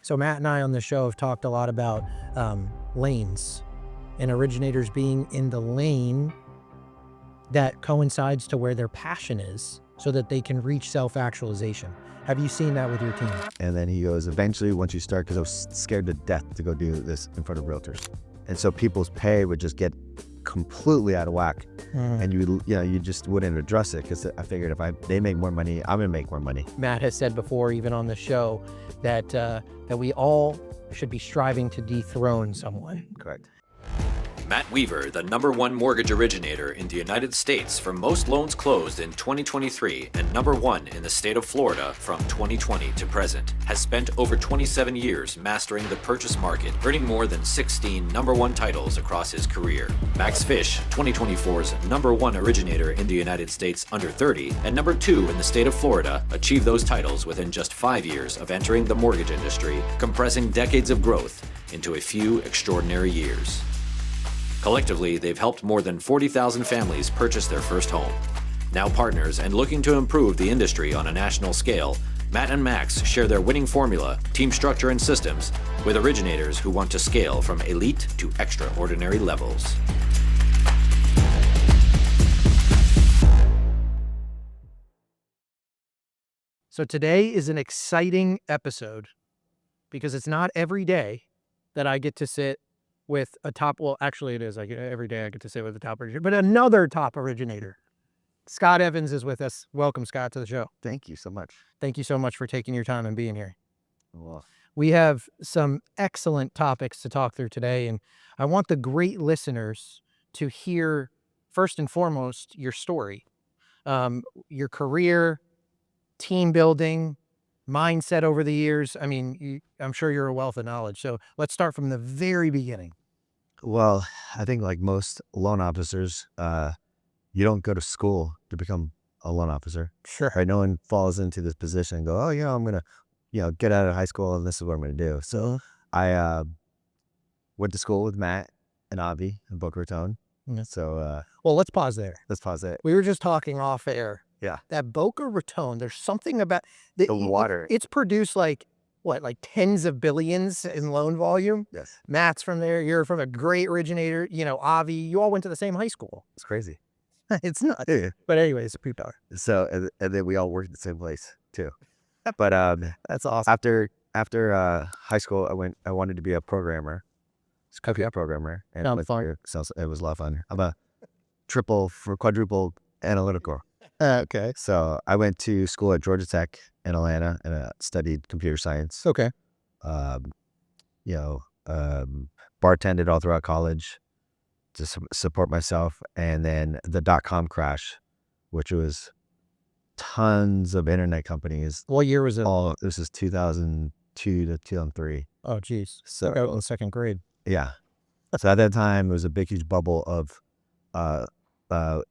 So Matt and I on the show have talked a lot about lanes and originators being in the lane that coincides to where their passion is so that they can reach self-actualization. Have you seen that with your team? And then he goes, eventually once you start, because I was scared to death to go do this in front of realtors. And so people's pay would just get completely out of whack. And you just wouldn't address it because I figured if they make more money, I'm gonna make more money. Matt has said before, even on the show, that that we all should be striving to dethrone someone. Correct. Matt Weaver, the #1 mortgage originator in the United States for most loans closed in 2023 and #1 in the state of Florida from 2020 to present, has spent over 27 years mastering the purchase market, earning more than 16 #1 titles across his career. Max Fisch, 2024's #1 originator in the United States under 30 and #2 in the state of Florida, achieved those titles within just 5 years of entering the mortgage industry, compressing decades of growth into a few extraordinary years. Collectively, they've helped more than 40,000 families purchase their first home. Now partners and looking to improve the industry on a national scale, Matt and Max share their winning formula, team structure, and systems with originators who want to scale from elite to extraordinary levels. So today is an exciting episode because it's not every day that I get to sit with a top, well, actually it is. Every day I get to sit with a top originator, but another top originator. Scott Evans is with us. Welcome, Scott, to the show. Thank you so much. Thank you so much for taking your time and being here. Well, We have some excellent topics to talk through today, and I want the great listeners to hear, first and foremost, your story, your career, team building, mindset over the years. I mean, I'm sure you're a wealth of knowledge. So let's start from the very beginning. well, I think like most loan officers, you don't go to school to become a loan officer. Sure. Right? No one falls into this position and go, oh yeah, I'm gonna, get out of high school and this is what I'm gonna do. So I went to school with Matt and Avi in Boca Raton. Yeah. So Well, let's pause there. let's pause it. We were just talking off air. Yeah. That Boca Raton, there's something about The water. It's produced like tens of billions in loan volume. Yes. Matt's from there. You're from a great originator. Avi, you all went to the same high school. It's crazy. It's nuts. Yeah. But anyways, power. So and then we all worked at the same place too. But That's awesome. after high school, I wanted to be a programmer. It's a computer programmer. And Sounds fun. it was a lot of fun. I'm a quadruple analytical. Okay. So I went to school at Georgia Tech in Atlanta and studied computer science. Okay. Bartended all throughout college to support myself. And then the .com crash, which was tons of internet companies. What year was it? This is 2002 to 2003. Oh, geez. So I was in second grade. yeah. So at that time, it was a big, huge bubble of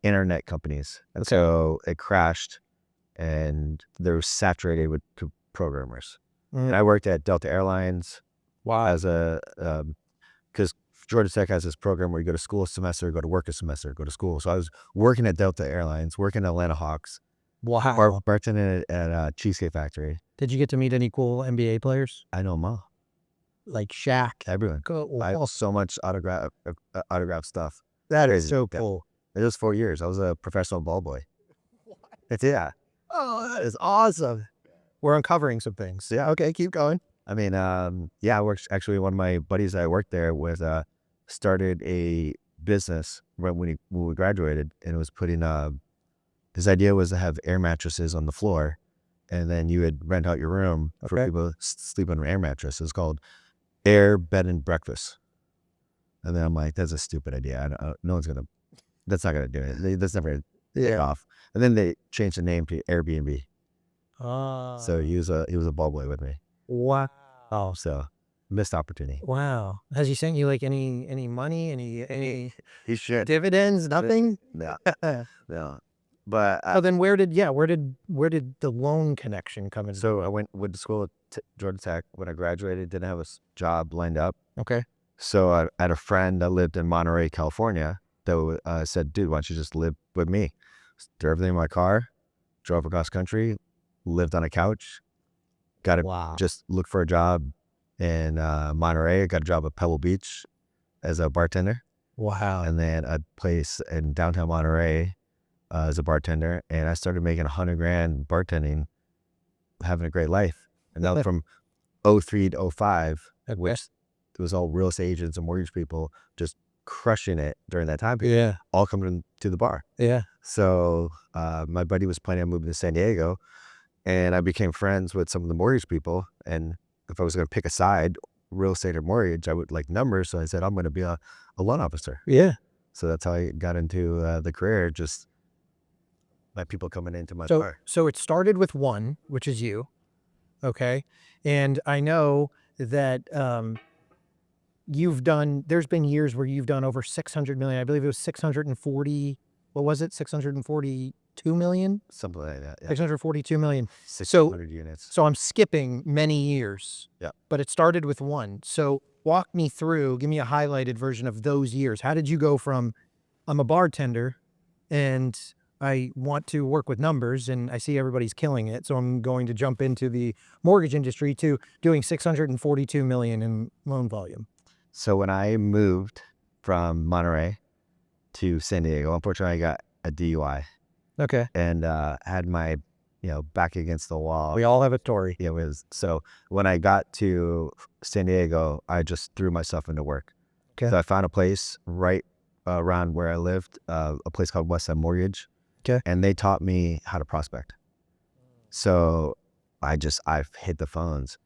internet companies. And so it crashed and they were saturated with programmers. And I worked at Delta Airlines. Wow. As because Georgia Tech has this program where you go to school a semester, go to work a semester, go to school. So I was working at Delta Airlines, working at Atlanta Hawks, Wow. bartending at Cheesecake Factory. Did you get to meet any cool NBA players? I know them all. Like Shaq? Everyone. Cool. I have so much autograph stuff. That is Crazy. so Yeah. cool. It was 4 years. I was a professional ball boy. Yeah. Oh, that is awesome. We're uncovering some things. So, yeah. Okay. Keep going. I mean, I worked, actually, one of my buddies that I worked there with, started a business when we graduated, and it was putting, his idea was to have air mattresses on the floor, and then you would rent out your room for people to sleep on an air mattress. It's called Air Bed and Breakfast. And then I'm like, that's a stupid idea. That's not gonna do it. That's never gonna take off. And then they changed the name to Airbnb. So he was a ball boy with me. Wow. So missed opportunity. Wow. Has he sent you like any money, any He should. dividends? Nothing? No. No. But Oh, then where did the loan connection come in? so I went to school at Georgia Tech. When I graduated, didn't have a job lined up. Okay. So I had a friend that lived in Monterey, California, that said, dude, why don't you just live with me? Threw everything in my car, drove across country, lived on a couch, got to Wow. just look for a job in Monterey. I got a job at Pebble Beach as a bartender. Wow. And then a place in downtown Monterey as a bartender. And I started making $100,000 bartending, having a great life. And that was from 03 to 05, which it was all real estate agents and mortgage people just crushing it during that time period. Yeah. All coming to the bar. Yeah. So my buddy was planning on moving to San Diego, and I became friends with some of the mortgage people. And if I was going to pick a side, real estate or mortgage, I would like numbers. So I said, I'm going to be a loan officer. Yeah. So that's how I got into the career, just by people coming into my So, bar. so it started with one, which is you. Okay. And I know that there's been years where you've done over 600 million. I believe it was 640, what was it? 642 million? Something like that. Yeah. 642 million. 600 units. So I'm skipping many years. Yeah. But it started with one. So walk me through, give me a highlighted version of those years. How did you go from, I'm a bartender and I want to work with numbers and I see everybody's killing it, so I'm going to jump into the mortgage industry, to doing 642 million in loan volume? So when I moved from Monterey to San Diego, unfortunately I got a DUI Okay. and had my, back against the wall. We all have a story. It was, so when I got to San Diego, I just threw myself into work. Okay. So I found a place right around where I lived, a place called West Side Mortgage. Okay. And they taught me how to prospect. So I've hit the phones.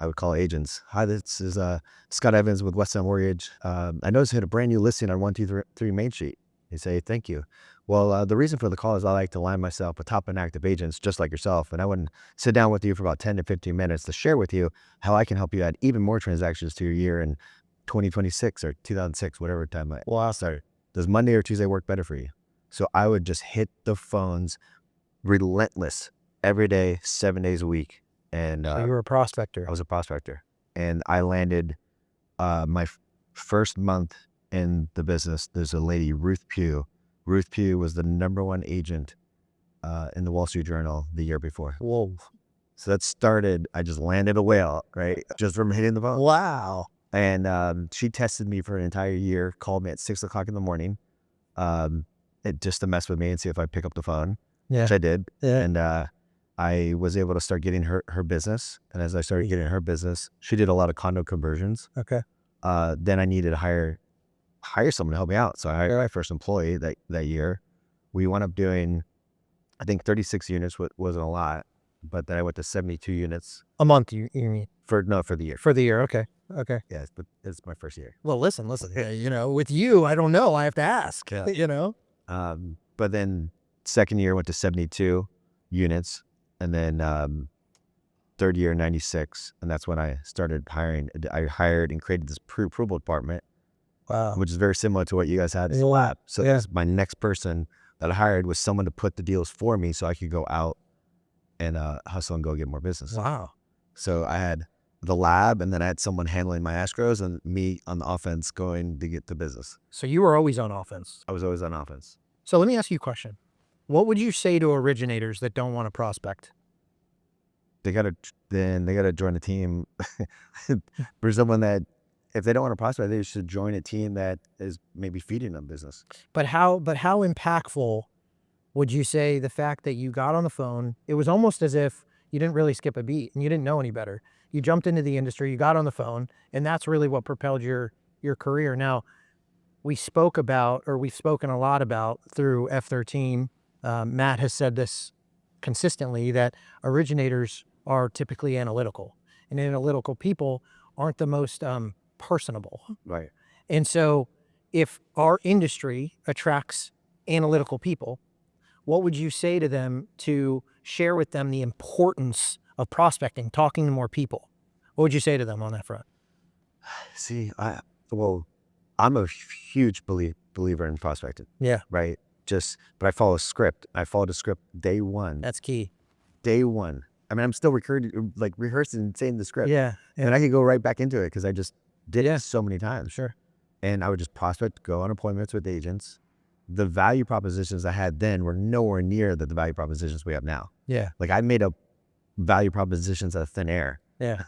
I would call agents. Hi, this is Scott Evans with West Side Mortgage. I noticed you had a brand new listing on 123 Main Street. They say, thank you. Well, the reason for the call is I like to line myself with top and active agents just like yourself. And I want to sit down with you for about 10 to 15 minutes to share with you how I can help you add even more transactions to your year in 2026 or 2006, whatever time I started. Does Monday or Tuesday work better for you? So I would just hit the phones relentless every day, 7 days a week. And So you were a prospector. I was a prospector. And I landed my first month in the business. There's a lady, Ruth Pugh. Ruth Pugh was the #1 agent in the Wall Street Journal the year before. Whoa. So that started, I just landed a whale, right? Just from hitting the phone. Wow. And she tested me for an entire year, called me at 6 o'clock in the morning. Just to mess with me and see if I'd pick up the phone, which I did. Yeah. And I was able to start getting her business. And as I started getting her business, she did a lot of condo conversions. Okay. Then I needed to hire someone to help me out. So I hired my first employee that year. We wound up doing, I think 36 units wasn't a lot, but then I went to 72 units. A month, you mean? For the year. For the year. Okay. Okay. Yes, but it's my first year. Well, listen, with you, I don't know. I have to ask, Yeah. But then second year went to 72 units, and then third year 96, and that's when I started hiring. I hired and created this pre-approval department, Wow. which is very similar to what you guys had as a lab. So this, my next person that I hired was someone to put the deals for me, so I could go out and hustle and go get more business. Wow. So I had the lab, and then I had someone handling my escrows, and me on the offense going to get the business. So you were always on offense. I was always on offense. So let me ask you a question. What would you say to originators that don't want to prospect? They gotta join a team. For someone that, if they don't want to prospect, they should join a team that is maybe feeding them business. But how impactful would you say the fact that you got on the phone? It was almost as if you didn't really skip a beat and you didn't know any better. You jumped into the industry, you got on the phone, and that's really what propelled your career. Now, we've spoken a lot about through F13. Matt has said this consistently, that originators are typically analytical, and analytical people aren't the most personable. Right. And so if our industry attracts analytical people, what would you say to them to share with them the importance of prospecting, talking to more people? What would you say to them on that front? See, I'm a huge believer in prospecting. Yeah. Right. But I follow a script. I followed a script day one. That's key. Day one. I mean, I'm still rehearsing and saying the script. Yeah. And I could go right back into it because I just did it so many times. Sure. And I would just prospect, go on appointments with agents. The value propositions I had then were nowhere near the value propositions we have now. Yeah. Like I made up value propositions out of thin air. Yeah.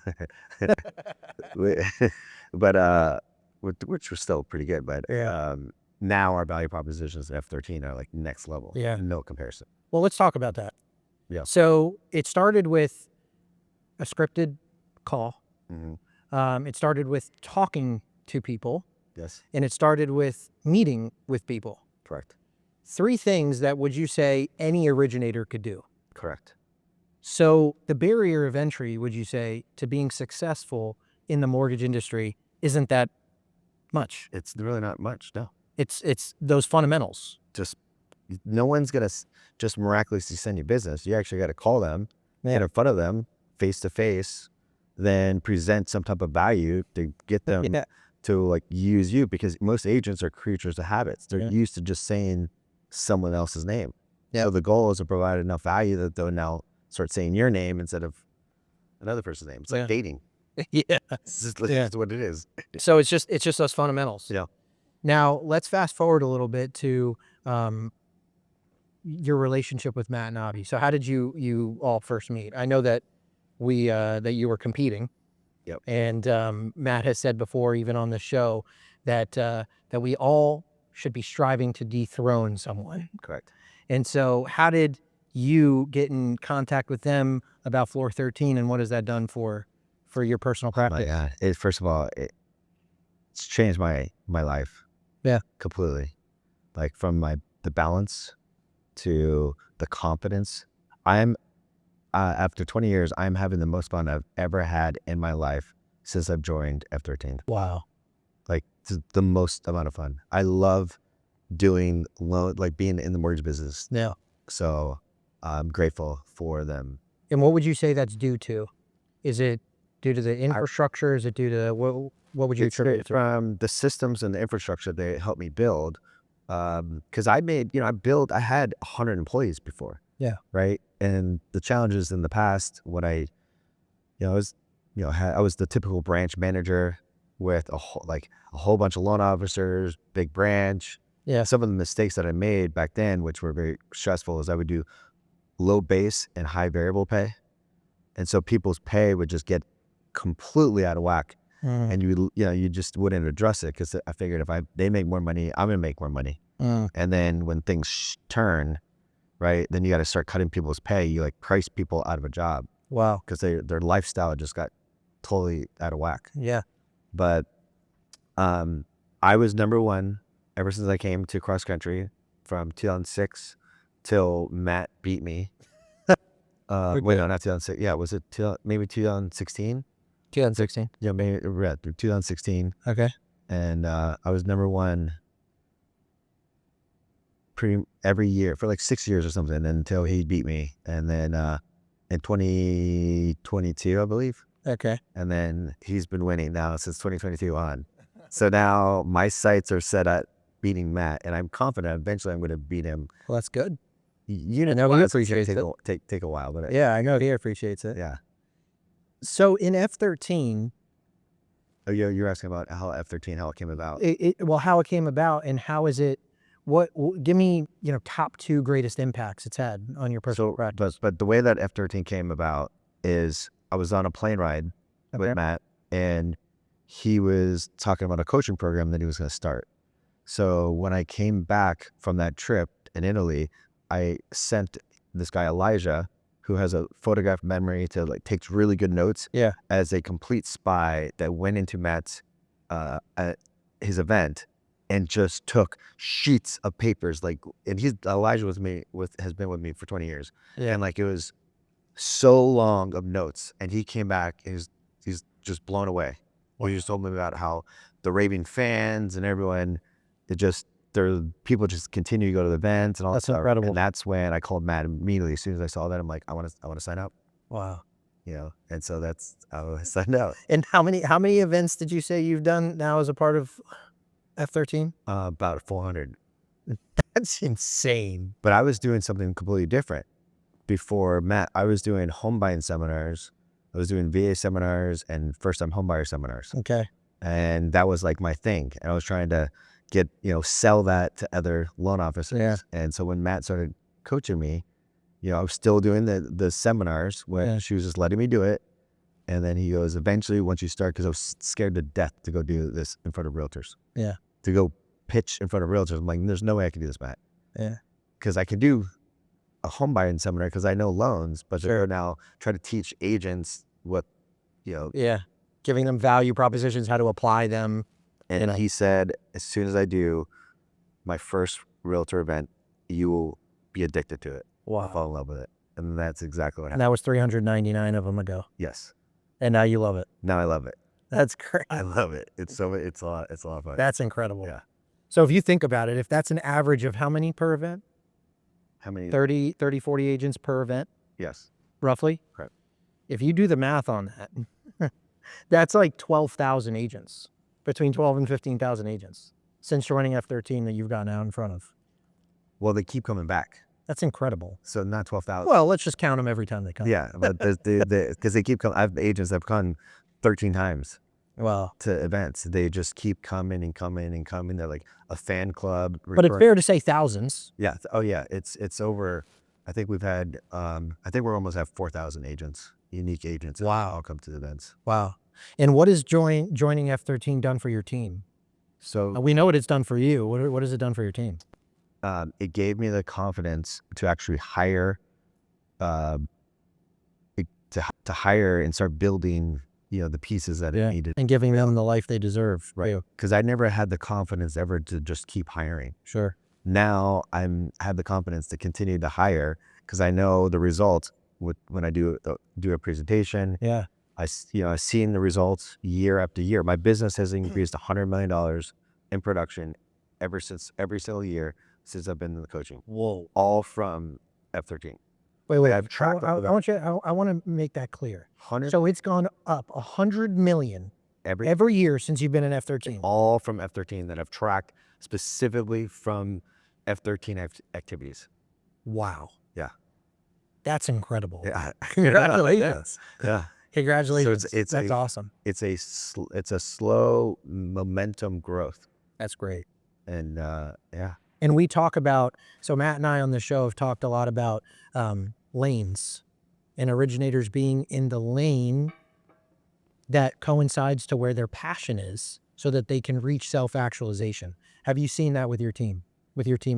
But which was still pretty good. But Yeah. now our value propositions in F13 are like next level. Yeah. No comparison. Well, let's talk about that. Yeah. So it started with a scripted call. Mm-hmm. It started with talking to people, Yes. and it started with meeting with people. Correct. 3 things that would you say any originator could do? Correct. So the barrier of entry, would you say, to being successful in the mortgage industry isn't that much? It's really not much. No. It's those fundamentals. Just no one's gonna just miraculously send you business. You actually got to call them, get in front of them, face to face, then present some type of value to get them to like use you, because most agents are creatures of habits. They're used to just saying someone else's name. So the goal is to provide enough value that they'll now start saying your name instead of another person's name. It's like dating. It's just what it is. So it's just those fundamentals. Yeah. Now let's fast forward a little bit to your relationship with Matt and Avi. So how did you all first meet? I know that that you were competing. Yep. And Matt has said before, even on the show, that that we all should be striving to dethrone someone. Correct. And so how did you get in contact with them about Floor 13, and what has that done for your personal practice? Yeah. First of all, it's changed my life. Yeah. Completely. Like from the balance to the confidence. I'm after 20 years, I'm having the most fun I've ever had in my life since I've joined F13. Wow. Like the most amount of fun. I love doing like being in the mortgage business. Yeah. So I'm grateful for them. And what would you say that's due to? Is it due to the infrastructure? Is it due to what would you attribute it to? From the systems and the infrastructure they helped me build. Because I had 100 employees before. Yeah. Right. And the challenges in the past when I was the typical branch manager with a whole bunch of loan officers, big branch. Yeah. Some of the mistakes that I made back then, which were very stressful, is I would do low base and high variable pay. And so people's pay would just get completely out of whack. And you just wouldn't address it, because I figured if they make more money, I'm gonna make more money. And then when things turn, right, then you got to start cutting people's pay. You like price people out of a job. Wow. Because their lifestyle just got totally out of whack. Yeah. But I was number one ever since I came to cross country from 2006 till Matt beat me. Wait, no, not 2006. Yeah, was it maybe 2016? 2016. Yeah, maybe 2016. Okay. And I was number one every year for like 6 years or something, until he beat me. And then in 2022, I believe. Okay. And then he's been winning now since 2022 on. So now my sights are set at beating Matt, and I'm confident eventually I'm going to beat him. Well, that's good. You know, I know he appreciates take a while, but yeah, I know he appreciates it. Yeah. So in F13, oh, you're asking about how F13, how it came about. Well, how it came about, and how is it? Give me top 2 greatest impacts it's had on your personal practice. But the way that F13 came about is I was on a plane ride with Matt, and he was talking about a coaching program that he was going to start. So when I came back from that trip in Italy, I sent this guy Elijah, who has a photograph memory, to takes really good notes. Yeah. As a complete spy that went into Matt's at his event and just took sheets of papers. And Elijah has been with me for 20 years. Yeah. And it was so long of notes, and he came back and he's just blown away. Well, he just told me about how the raving fans and everyone, people just continue to go to the events and all that stuff. Incredible. And that's when I called Matt immediately. As soon as I saw that, I'm like, I want to sign up. Wow. And so that's how I signed up. And how many events did you say you've done now as a part of F13? About 400. That's insane. But I was doing something completely different. Before Matt, I was doing home buying seminars. I was doing VA seminars and first-time homebuyer seminars. Okay. And that was my thing. And I was trying to get, sell that to other loan officers. Yeah. And so when Matt started coaching me, I was still doing the seminars when she was just letting me do it. And then he goes, eventually, once you start, because I was scared to death to go do this in front of realtors. Yeah. To go pitch in front of realtors. I'm like, there's no way I can do this, Matt. Yeah. Because I can do a home buying seminar because I know loans, but they're now try to teach agents what, Yeah. Giving them value propositions, how to apply them. And he said, as soon as I do my first realtor event, you will be addicted to it. Wow. Fall in love with it. And that's exactly what And happened. that was 399 of them ago. Yes. And now you love it. Now I love it. That's great. I love it. It's a lot of fun. That's incredible. Yeah. So if you think about it, if that's an average of how many per event? How many? 30, 40 agents per event, Yes. roughly? Correct. If you do the math on that, that's like 12,000 agents, between 12 and 15,000 agents since joining F13 that you've gotten out in front of. Well, they keep coming back. That's incredible. So not 12,000. Well, let's just count them every time they come. Yeah, but because they keep coming. I have agents that have come 13 times Well, to events. They just keep coming and coming and coming. They're like a fan club. but it's fair to say thousands. Yeah. Oh yeah. It's over. I think we've had. I think we're almost at 4,000 agents, unique agents. Wow. All come to the events. Wow. And what has joining F13 done for your team? So We know what it's done for you. What has it done for your team? it gave me the confidence to actually hire, to hire and start building, the pieces that it needed. And giving them the life they deserve. Right. Too. Because I never had the confidence ever to just keep hiring. Sure. Now have the confidence to continue to hire because I know the results when I do a presentation. Yeah. I've seen the results year after year. My business has increased $100 million in production every single year since I've been in the coaching. Whoa. All from F13. Wait. I've tracked I want to make that clear. 100 So it's gone up 100 million every year since you've been in F13. all from F13 that I've tracked specifically from F13 activities. Wow. Yeah. That's incredible. Yeah. Congratulations. Yeah. Congratulations. So That's awesome. It's a slow momentum growth. That's great. And yeah. And we talk about, so Matt and I on the show have talked a lot about lanes and originators being in the lane that coincides to where their passion is so that they can reach self-actualization. Have you seen that with your team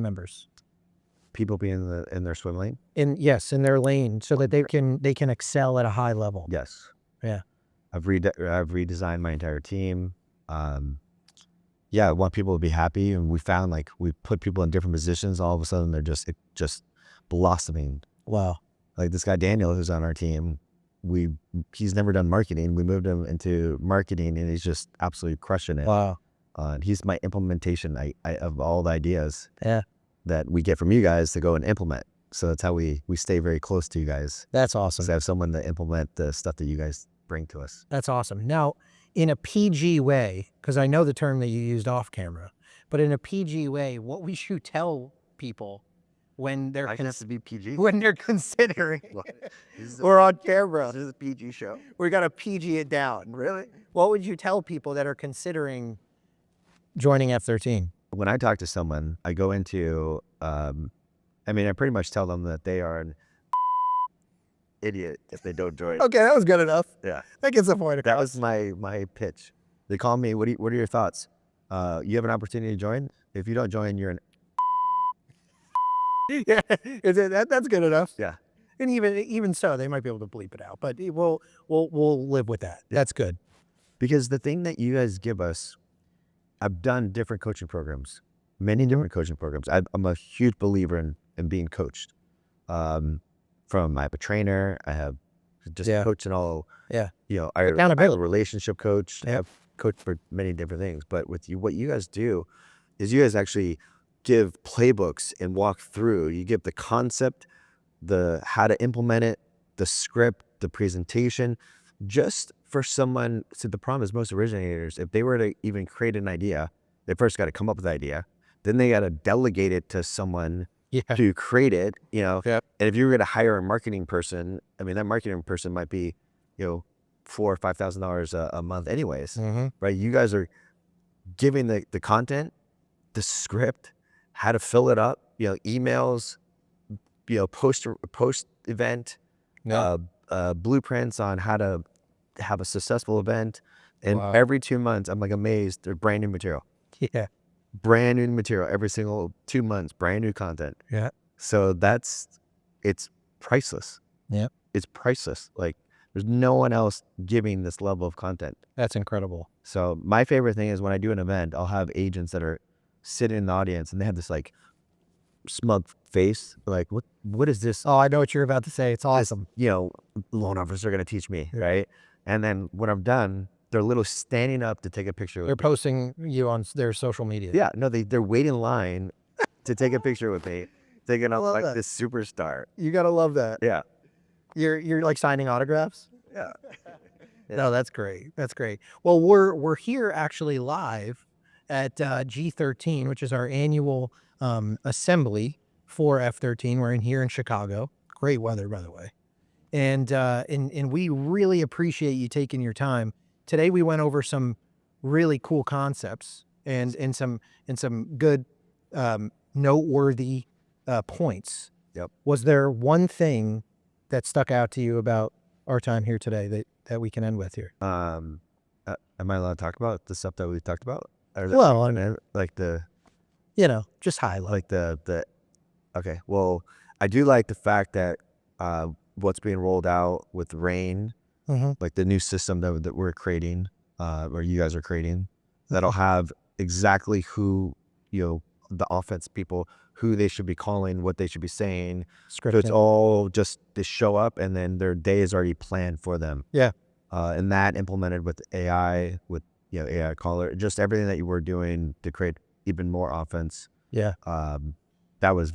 members? People being in their swim lane? In their lane so that they can excel at a high level. Yes. Yeah. I've redesigned my entire team. I want people to be happy, and we found we put people in different positions. All of a sudden, they're just blossoming. Wow. Like this guy Daniel, who's on our team, he's never done marketing. We moved him into marketing, and he's just absolutely crushing it. Wow. And he's my implementation of all the ideas that we get from you guys to go and implement. So that's how we stay very close to you guys. That's awesome. Because I have someone to implement the stuff that you guys bring to us. That's awesome. Now, in a PG way, because I know the term that you used off camera, but in a PG way, what we should tell people when they're to be PG. when they're considering This we're on camera. is a PG show. We got to PG it down. Really? What would you tell people that are considering joining F13? When I talk to someone, I go into, I pretty much tell them that they are an idiot if they don't join. Okay, that was good enough. Yeah. That gets the point That across. was my pitch. They call me, what are your thoughts? You have an opportunity to join. If you don't join, you're an Yeah, that's good enough. Yeah. And even so, they might be able to bleep it out, but we'll live with that. That's good. Because the thing that you guys give us, I've done different coaching programs, many different coaching programs. I'm a huge believer in being coached. I have a trainer. I have just coaching all. Yeah. I have a Accountability. relationship coach. I have coached for many different things. But with you, what you guys do is you guys actually give playbooks and walk through. You give the concept, the how to implement it, the script, the presentation, just for someone. So the problem is most originators, if they were to even create an idea, they first got to come up with the idea. Then they got to delegate it to someone to create it, And if you were going to hire a marketing person, that marketing person might be, $4,000 or $5,000 a month anyways, right? You guys are giving the content, the script, how to fill it up, emails, post event, blueprints on how to have a successful event. And Wow. every 2 months, I'm like amazed. They're brand new material. Yeah. Brand new material every single 2 months, brand new content. Yeah. So it's priceless. Yeah. It's priceless. Like there's no one else giving this level of content. That's incredible. So my favorite thing is when I do an event, I'll have agents that are sitting in the audience and they have this like smug face. Like, what is this? Oh, I know what you're about to say. It's awesome. Loan officer going to teach me, right? And then when I'm done, they're literally standing up to take a picture with They're me. posting you on their social media. Yeah, no, they're waiting in line to take a picture with me, thinking I'm like that. this superstar. You got to love that. Yeah. You're like signing autographs? Yeah. No, that's great. That's great. Well, we're here actually live at G13, which is our annual assembly for F13. We're in here in Chicago. Great weather, by the way. And we really appreciate you taking your time. Today we went over some really cool concepts and some good noteworthy points. Yep. Was there one thing that stuck out to you about our time here today that we can end with here? Am I allowed to talk about the stuff that we talked about? Well, I mean, like the just highlight. like the okay. Well, I do like the fact that what's being rolled out with Rain, like the new system that we're creating, or you guys are creating, that'll have exactly who, the offense people, who they should be calling, what they should be saying. So it's all just to show up and then their day is already planned for them. Yeah. And that implemented with AI, with AI caller, just everything that you were doing to create even more offense. Yeah. That was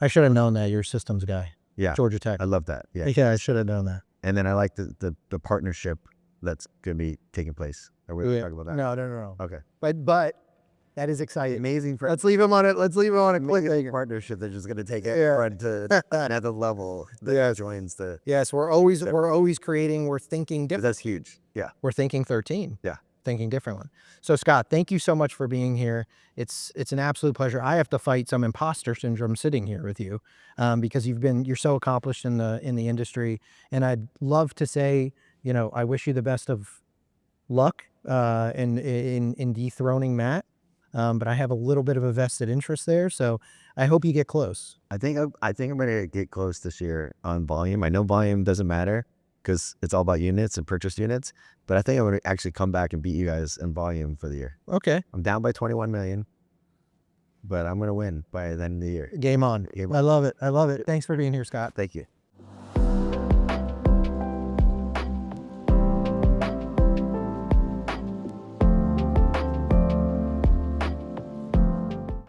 I should have known that. You're a systems guy. yeah. Georgia Tech. I love that. Yeah. Yeah, I should have known that. And then I like the partnership that's going to be taking place. Are we talking about that? No. Okay. But that is exciting. Amazing. Let's leave him on it. Let's leave him on a cliffhanger. Partnership that's just going to take it Yeah. to another level that joins the. Yes, we're always creating. We're thinking different. That's huge. Yeah. We're thinking 13. Yeah. Thinking differently. So Scott, thank you so much for being here. It's an absolute pleasure. I have to fight some imposter syndrome sitting here with you, because you're so accomplished in the industry, and I'd love to say, I wish you the best of luck in dethroning Matt. But I have a little bit of a vested interest there, so I hope you get close. I think I'm going to get close this year on volume. I know volume doesn't matter because it's all about units and purchase units, but I think I'm going to actually come back and beat you guys in volume for the year. Okay. I'm down by 21 million, but I'm going to win by the end of the year. Game on. Game on. I love it. Thanks for being here, Scott. Thank you.